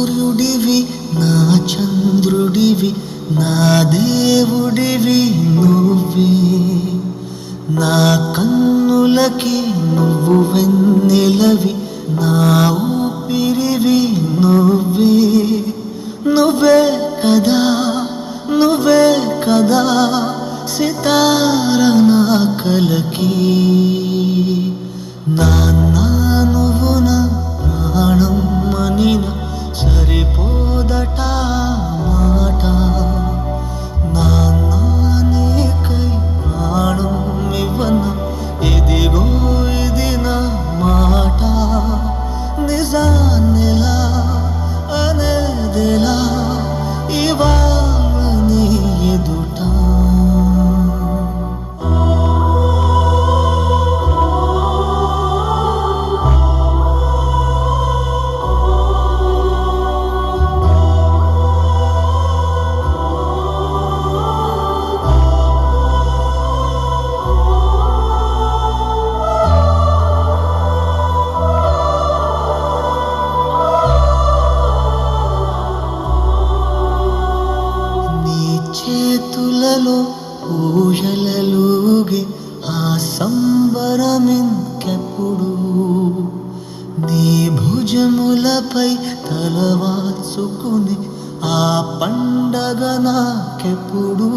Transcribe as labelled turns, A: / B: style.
A: సూర్యుడివి నా చంద్రుడివి నా దేవుడివి నువ్వే నా కన్నులకి నువ్వు వెన్నెలవి నా ఊపిరివి నువ్వే నువ్వే కదా నువ్వే కదా సితార నా కలకి నాన్న నువ్వు నా ప్రాణం మనిన సరిపోదట మాట నాన్న నీకై ప్రాణం ఇవ్వన ఇదిగో ఇది నా మాట నిజాన్నిలా అనేదిలా ఇవాళ నీ ఎదుట చేతులలో ఊయలలుగే ఆ సంబరమింకెప్పుడు నీ భుజములపై తలవాల్చుకుని ఆ పండగ నాకెప్పుడు